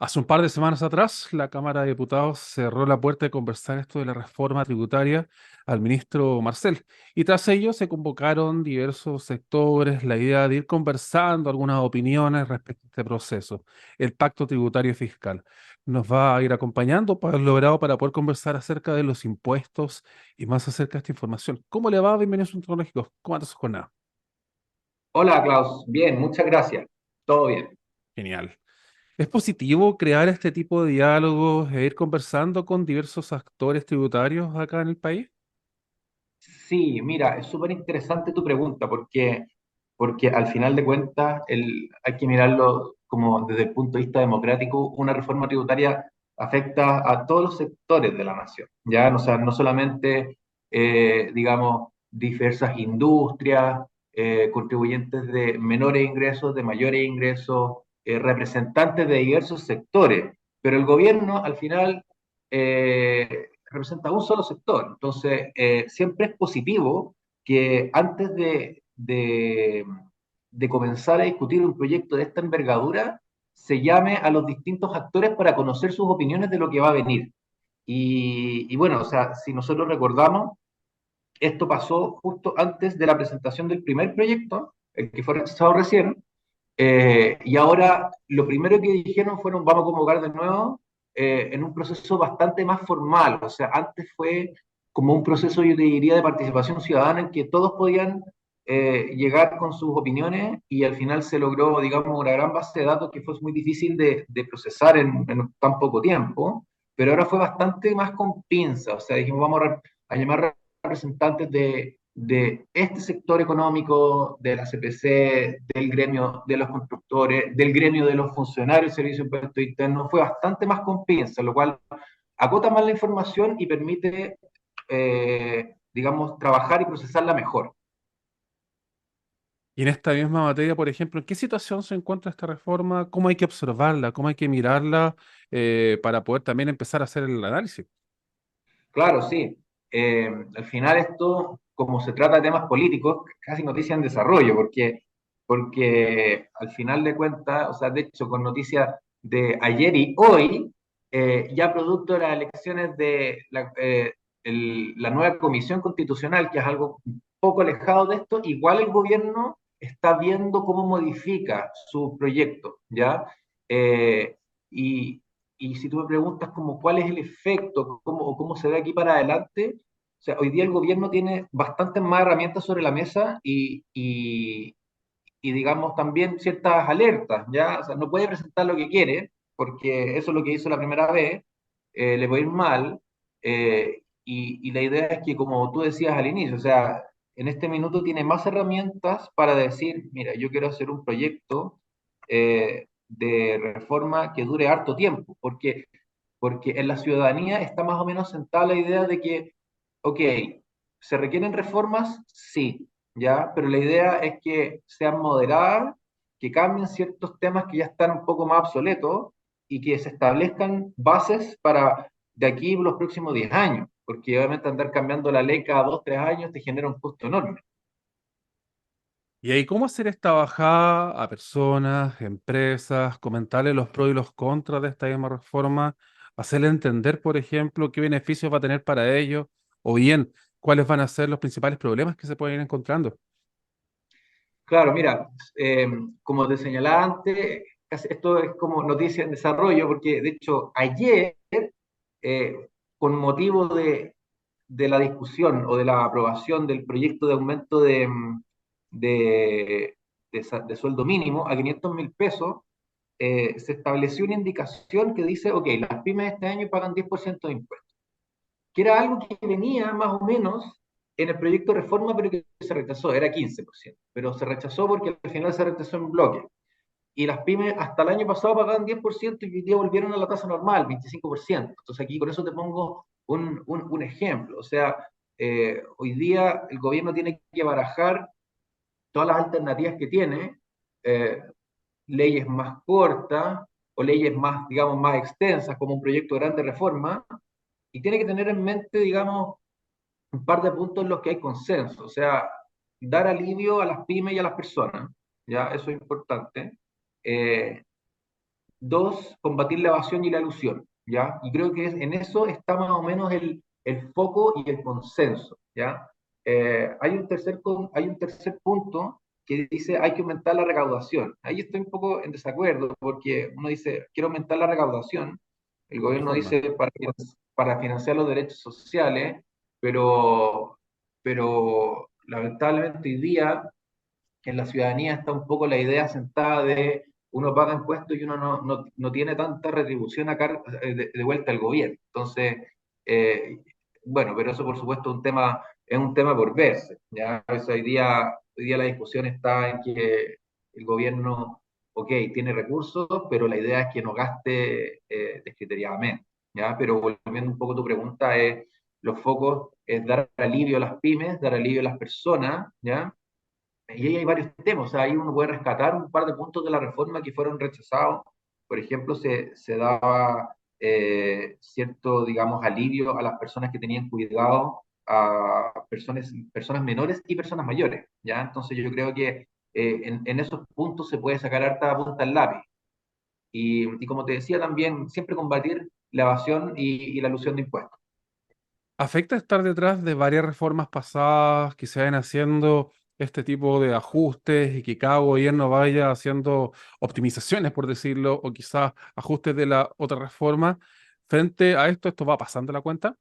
Hace un par de semanas atrás, la Cámara de Diputados cerró la puerta de conversar esto de la reforma tributaria al ministro Marcel. Y tras ello se convocaron diversos sectores, la idea de ir conversando algunas opiniones respecto a este proceso, el pacto tributario y fiscal. Nos va a ir acompañando Pablo Bravo para poder conversar acerca de los impuestos y más acerca de esta información. ¿Cómo le va? Bienvenido a Asuntos Tecnológicos. ¿Cómo anda su jornada? Hola Klaus, bien, muchas gracias. Todo bien. Genial. ¿Es positivo crear este tipo de diálogos e ir conversando con diversos actores tributarios acá en el país? Sí, mira, es súper interesante tu pregunta porque al final de cuentas hay que mirarlo como desde el punto de vista democrático. Una reforma tributaria afecta a todos los sectores de la nación, ¿ya? O sea, no solamente, digamos, diversas industrias, contribuyentes de menores ingresos, de mayores ingresos, representantes de diversos sectores, pero el gobierno al final representa un solo sector. Entonces, siempre es positivo que antes de comenzar a discutir un proyecto de esta envergadura, se llame a los distintos actores para conocer sus opiniones de lo que va a venir. Y bueno, o sea, si nosotros recordamos, esto pasó justo antes de la presentación del primer proyecto, el que fue rechazado recién, y ahora lo primero que dijeron fueron vamos a convocar de nuevo en un proceso bastante más formal. O sea, antes fue como un proceso, yo te diría, de participación ciudadana en que todos podían llegar con sus opiniones y al final se logró, digamos, una gran base de datos que fue muy difícil de procesar en tan poco tiempo, pero ahora fue bastante más con pinza. O sea, dijimos vamos a llamar representantes de este sector económico, de la CPC, del gremio de los constructores, del gremio de los funcionarios del Servicio de Impuestos Internos, fue bastante más con pinza, lo cual acota más la información y permite, digamos, trabajar y procesarla mejor. Y en esta misma materia, por ejemplo, ¿en qué situación se encuentra esta reforma? ¿Cómo hay que observarla? ¿Cómo hay que mirarla para poder también empezar a hacer el análisis? Claro, sí. Al final esto, como se trata de temas políticos, casi noticia en desarrollo, porque al final de cuentas, o sea, de hecho, con noticias de ayer y hoy, ya producto de las elecciones de la nueva Comisión Constitucional, que es algo un poco alejado de esto, igual el gobierno está viendo cómo modifica su proyecto, ¿ya? Eh, y, y si tú me preguntas como cuál es el efecto, o cómo se ve aquí para adelante, o sea, hoy día el gobierno tiene bastantes más herramientas sobre la mesa y digamos también ciertas alertas, ¿ya? O sea, no puede presentar lo que quiere, porque eso es lo que hizo la primera vez, le puede ir mal, y la idea es que, como tú decías al inicio, o sea, en este minuto tiene más herramientas para decir, mira, yo quiero hacer un proyecto de reforma que dure harto tiempo, porque en la ciudadanía está más o menos sentada la idea de que, ok, ¿se requieren reformas? Sí, ¿ya? Pero la idea es que sean moderadas, que cambien ciertos temas que ya están un poco más obsoletos y que se establezcan bases para de aquí los próximos 10 años, porque obviamente andar cambiando la ley cada 2, 3 años te genera un costo enorme. Y ahí, ¿cómo hacer esta bajada a personas, empresas, comentarles los pros y los contras de esta misma reforma, hacerle entender, por ejemplo, qué beneficios va a tener para ellos, o bien, cuáles van a ser los principales problemas que se pueden ir encontrando? Claro, mira, eh, como te señalaba antes, esto es como noticia en desarrollo, porque de hecho ayer, eh, con motivo de la discusión o de la aprobación del proyecto de aumento de, de sueldo mínimo a 500.000 pesos, se estableció una indicación que dice, ok, las pymes este año pagan 10% de impuestos, que era algo que venía más o menos en el proyecto de reforma, pero que se rechazó, era 15%, pero se rechazó porque al final se rechazó en bloque. Y las pymes hasta el año pasado pagaban 10% y hoy día volvieron a la tasa normal, 25%. Entonces aquí con eso te pongo un ejemplo. O sea, hoy día el gobierno tiene que barajar todas las alternativas que tiene, eh, leyes más cortas o leyes más, digamos, más extensas, como un proyecto de grande reforma, y tiene que tener en mente, digamos, un par de puntos en los que hay consenso. O sea, dar alivio a las pymes y a las personas, ¿ya? Eso es importante. Eh, Dos, combatir la evasión y la elusión, ¿ya? Y creo que en eso está más o menos el foco y el consenso, ¿ya? Hay un tercer punto que dice hay que aumentar la recaudación. Ahí estoy un poco en desacuerdo porque uno dice quiero aumentar la recaudación, el ¿De qué gobierno forma? dice para financiar los derechos sociales, pero, pero lamentablemente hoy día en la ciudadanía está un poco la idea sentada de uno paga impuestos y uno no tiene tanta retribución de vuelta al gobierno. Entonces, eh, bueno, pero eso por supuesto es un tema por verse. ¿Ya? Eso hoy día la discusión está en que el gobierno, ok, tiene recursos, pero la idea es que no gaste descriteriadamente. ¿Ya? Pero volviendo un poco a tu pregunta, los focos es dar alivio a las pymes, dar alivio a las personas, ¿ya? Y ahí hay varios temas, o sea, ahí uno puede rescatar un par de puntos de la reforma que fueron rechazados. Por ejemplo, se daba cierto, digamos, alivio a las personas que tenían cuidado, a personas menores y personas mayores, ¿ya? Entonces yo creo que en esos puntos se puede sacar harta punta al lápiz. Y como te decía también, siempre combatir la evasión y la elusión de impuestos. ¿Afecta estar detrás de varias reformas pasadas que se vayan haciendo este tipo de ajustes y que cada gobierno vaya haciendo optimizaciones, por decirlo, o quizás ajustes de la otra reforma? Frente a esto, ¿esto va pasando la cuenta?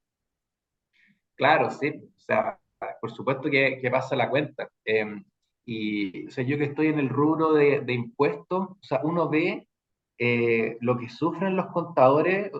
Claro, sí, o sea, por supuesto que pasa la cuenta. Y o sea, yo que estoy en el rubro de impuestos, o sea, uno ve lo que sufren los contadores,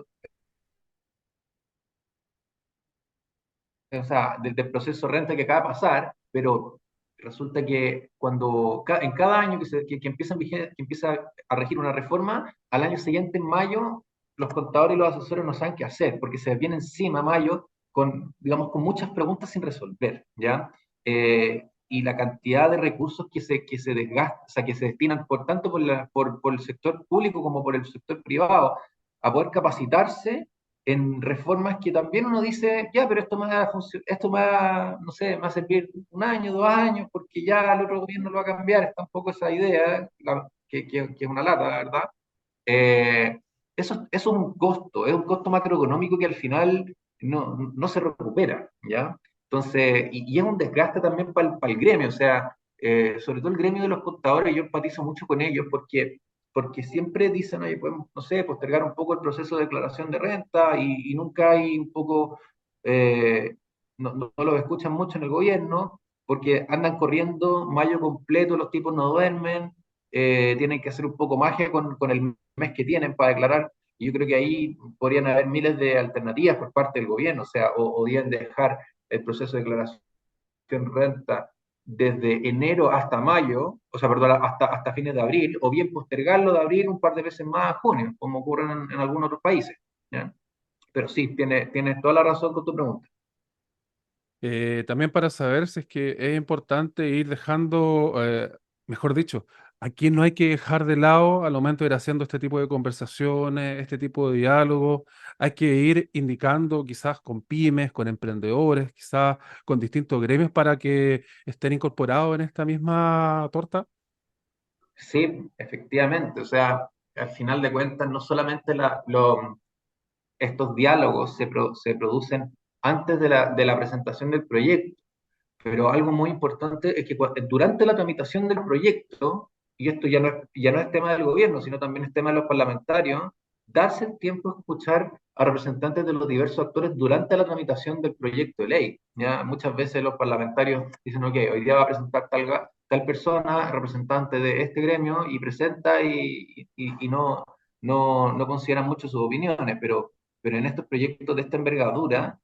o sea, del proceso de renta que acaba de pasar, pero resulta que en cada año que que empieza a regir una reforma, al año siguiente, en mayo, los contadores y los asesores no saben qué hacer, porque se viene encima mayo con, digamos, con muchas preguntas sin resolver, ¿ya? Y la cantidad de recursos que se desgastan, o sea, que se destinan por tanto por el sector público como por el sector privado a poder capacitarse en reformas que también uno dice, ya, pero esto no sé, me va a servir un año, 2 años, porque ya el otro gobierno lo va a cambiar, está un poco esa idea, que es una lata, la verdad. Eh, eso es un costo macroeconómico que al final no se recupera, ¿ya? Entonces, y es un desgaste también para el gremio, o sea, sobre todo el gremio de los contadores, yo empatizo mucho con ellos porque siempre dicen, oye, podemos, no sé, postergar un poco el proceso de declaración de renta y nunca hay un poco, eh, no los escuchan mucho en el gobierno porque andan corriendo mayo completo, los tipos no duermen, tienen que hacer un poco magia con el mes que tienen para declarar. Y yo creo que ahí podrían haber miles de alternativas por parte del gobierno, o sea, o bien dejar el proceso de declaración renta desde enero hasta mayo, o sea, perdón, hasta fines de abril, o bien postergarlo de abril un par de veces más a junio, como ocurre en algunos otros países. ¿Ya? Pero sí, tienes toda la razón con tu pregunta. También para saber si es que es importante ir dejando, mejor dicho, a quién no hay que dejar de lado al momento de ir haciendo este tipo de conversaciones, este tipo de diálogos. Hay que ir indicando quizás con pymes, con emprendedores, quizás con distintos gremios para que estén incorporados en esta misma torta. Sí, efectivamente, o sea, al final de cuentas, no solamente estos diálogos se producen antes de la presentación del proyecto, pero algo muy importante es que durante la tramitación del proyecto, y esto ya no es tema del gobierno, sino también es tema de los parlamentarios, darse el tiempo de escuchar a representantes de los diversos actores durante la tramitación del proyecto de ley. ¿Ya? Muchas veces los parlamentarios dicen, ok, hoy día va a presentar tal persona, representante de este gremio, y presenta y no consideran mucho sus opiniones, pero en estos proyectos de esta envergadura,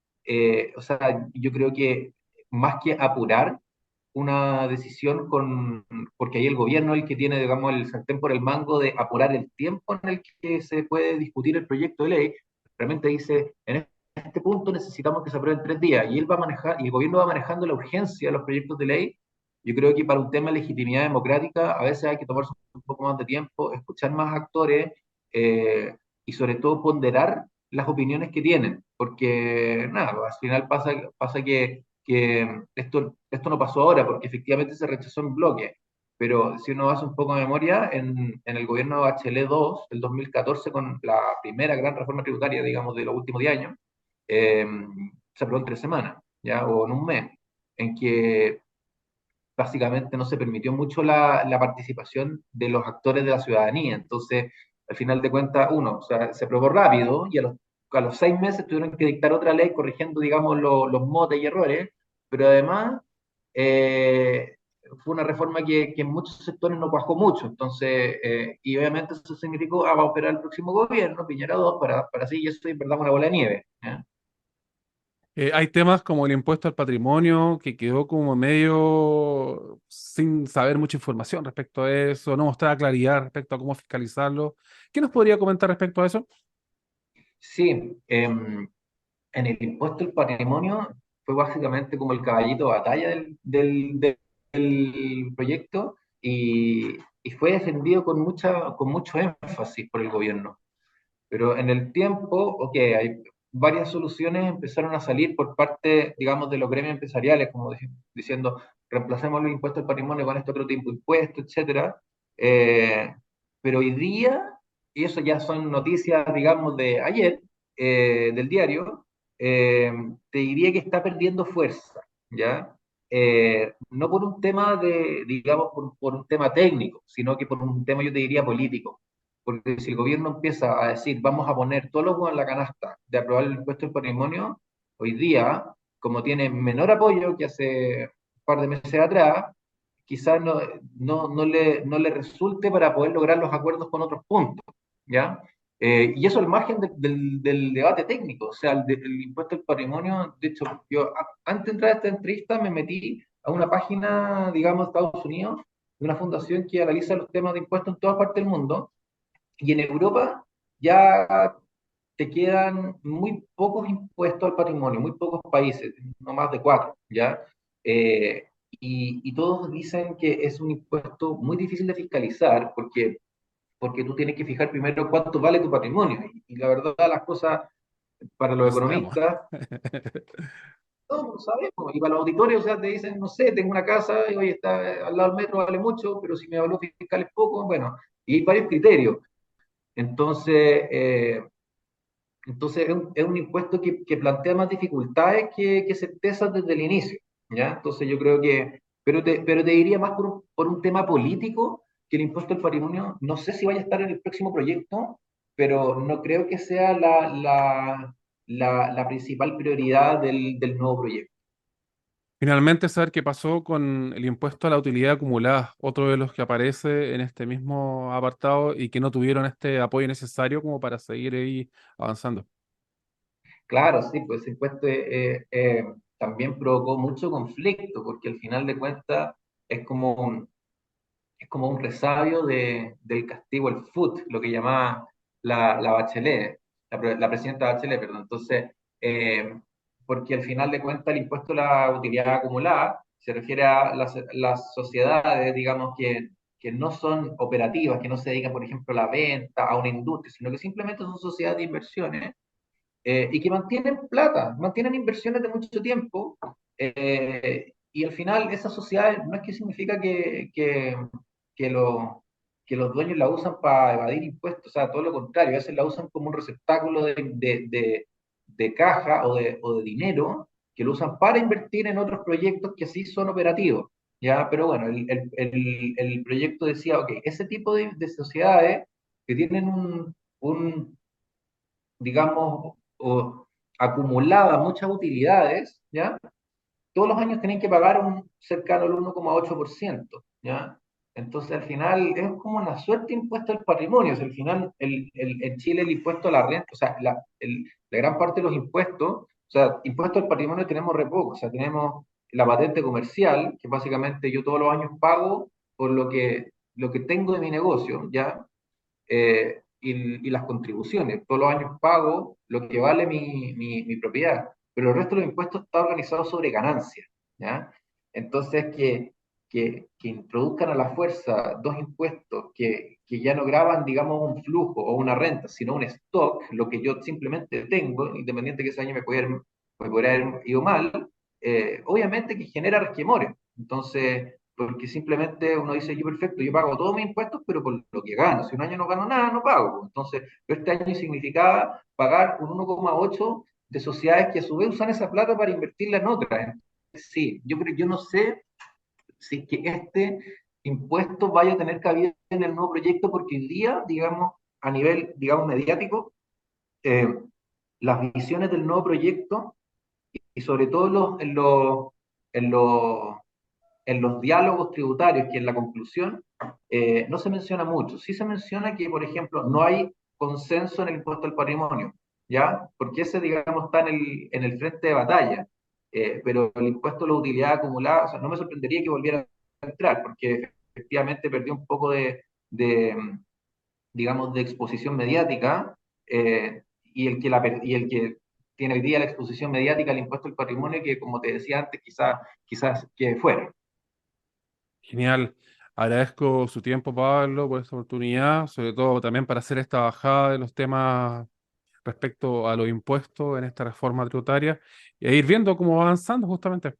o sea, yo creo que más que apurar una decisión porque ahí el gobierno es el que tiene, digamos, el sartén por el mango de apurar el tiempo en el que se puede discutir el proyecto de ley, realmente dice, en este punto necesitamos que se apruebe en 3 días, y él va a manejar, y el gobierno va manejando la urgencia de los proyectos de ley. Yo creo que para un tema de legitimidad democrática a veces hay que tomarse un poco más de tiempo, escuchar más actores, y sobre todo ponderar las opiniones que tienen, porque nada, al final pasa que esto no pasó ahora, porque efectivamente se rechazó en bloque, pero si uno hace un poco de memoria, en el gobierno de Bachelet 2, el 2014, con la primera gran reforma tributaria, digamos, de los últimos 10 años, eh, se aprobó en 3 semanas, ¿ya? O en un mes, en que básicamente no se permitió mucho la participación de los actores de la ciudadanía. Entonces, al final de cuentas, uno, o sea, se aprobó rápido y a los 6 meses tuvieron que dictar otra ley corrigiendo, digamos, los motes y errores, pero además eh, fue una reforma que en muchos sectores no cuajó mucho. Entonces, y obviamente eso significó, va a operar el próximo gobierno, Piñera 2, para así, y eso es verdad una bola de nieve. ¿Ya? Hay temas como el impuesto al patrimonio que quedó como medio sin saber mucha información respecto a eso, no mostraba claridad respecto a cómo fiscalizarlo. ¿Qué nos podría comentar respecto a eso? Sí, en el impuesto al patrimonio fue básicamente como el caballito de batalla del proyecto y fue defendido con mucho énfasis por el gobierno. Pero en el tiempo, ok, hay varias soluciones empezaron a salir por parte, digamos, de los gremios empresariales, como diciendo, reemplacemos el impuesto al patrimonio con este otro tipo de impuesto, etcétera. Eh, pero hoy día, y eso ya son noticias, digamos, de ayer, del diario, eh, te diría que está perdiendo fuerza, ¿ya? No por un tema digamos, por un tema técnico, sino que por un tema, yo te diría, político. Porque si el gobierno empieza a decir, vamos a poner todos los huevos en la canasta de aprobar el impuesto al patrimonio, hoy día, como tiene menor apoyo que hace un par de meses atrás, quizás no le resulte para poder lograr los acuerdos con otros puntos, ¿ya? Y eso al margen del debate técnico, o sea, el impuesto al patrimonio, de hecho, yo antes de entrar a esta entrevista me metí a una página, digamos, de Estados Unidos, de una fundación que analiza los temas de impuestos en todas partes del mundo, y en Europa ya te quedan muy pocos impuestos al patrimonio, muy pocos países, no más de cuatro, ¿ya? Y todos dicen que es un impuesto muy difícil de fiscalizar porque tú tienes que fijar primero cuánto vale tu patrimonio. Y la verdad, las cosas para los No sabemos. economistas, no lo sabemos. Y para los auditores, o sea, te dicen, no sé, tengo una casa y hoy está al lado del metro, vale mucho, pero si mi valor fiscal es poco, bueno, y hay varios criterios. Entonces, es un impuesto que plantea más dificultades que certezas desde el inicio, ¿ya? Entonces yo creo que, pero te diría más por un tema político que el impuesto al patrimonio, no sé si vaya a estar en el próximo proyecto, pero no creo que sea la principal prioridad del nuevo proyecto. Finalmente, saber qué pasó con el impuesto a la utilidad acumulada, otro de los que aparece en este mismo apartado y que no tuvieron este apoyo necesario como para seguir ahí avanzando. Claro, sí, pues ese impuesto también provocó mucho conflicto, porque al final de cuentas es como es como un resabio del castigo al FUT, lo que llamaba la Bachelet, la presidenta Bachelet, perdón. Entonces, eh, porque al final de cuentas el impuesto a la utilidad acumulada se refiere a las sociedades, digamos, que no son operativas, que no se dedican, por ejemplo, a la venta, a una industria, sino que simplemente son sociedades de inversiones y que mantienen plata, mantienen inversiones de mucho tiempo, y al final esas sociedades no es que significa que, lo- que los dueños la usan para evadir impuestos, o sea, todo lo contrario, a veces la usan como un receptáculo de caja o de dinero que lo usan para invertir en otros proyectos que sí son operativos. ¿Ya? Pero bueno, el proyecto decía, ok, ese tipo de sociedades que tienen un digamos, acumuladas muchas utilidades, ¿ya? Todos los años tienen que pagar un cercano al 1,8%, ¿ya? Entonces, al final, es como una suerte de impuesto al patrimonio. O sea, al final, en Chile el impuesto a la renta, o sea, la gran parte de los impuestos, o sea, impuestos al patrimonio tenemos re poco. O sea, tenemos la patente comercial, que básicamente yo todos los años pago por lo que tengo de mi negocio, ¿ya? Y las contribuciones. Todos los años pago lo que vale mi propiedad, pero el resto de los impuestos está organizado sobre ganancias, ¿ya? Entonces, que introduzcan a la fuerza dos impuestos que ya no graban, digamos, un flujo o una renta, sino un stock, lo que yo simplemente tengo, independiente que ese año me pudiera haber ido mal, obviamente que genera resquemores. Entonces, porque simplemente uno dice, yo perfecto, yo pago todos mis impuestos, pero por lo que gano. Si un año no gano nada, no pago. Entonces, este año significaba pagar un 1,8 de sociedades que a su vez usan esa plata para invertirla en otras. Sí, yo no sé si es que este impuesto vaya a tener cabida en el nuevo proyecto, porque hoy día, digamos, a nivel, digamos, mediático, eh, las visiones del nuevo proyecto y sobre todo en los, en los diálogos tributarios, que en la conclusión no se menciona mucho. Sí se menciona que, por ejemplo, no hay consenso en el impuesto al patrimonio, ¿ya? Porque ese, digamos, está en el frente de batalla. Pero el impuesto a la utilidad acumulada, o sea, no me sorprendería que volviera a entrar, porque efectivamente perdió un poco de digamos, de exposición mediática, y el que tiene hoy día la exposición mediática al impuesto al patrimonio, que como te decía antes, quizás que fuera. Genial. Agradezco su tiempo, Pablo, por esta oportunidad, sobre todo también para hacer esta bajada de los temas respecto a los impuestos en esta reforma tributaria y a ir viendo cómo va avanzando justamente.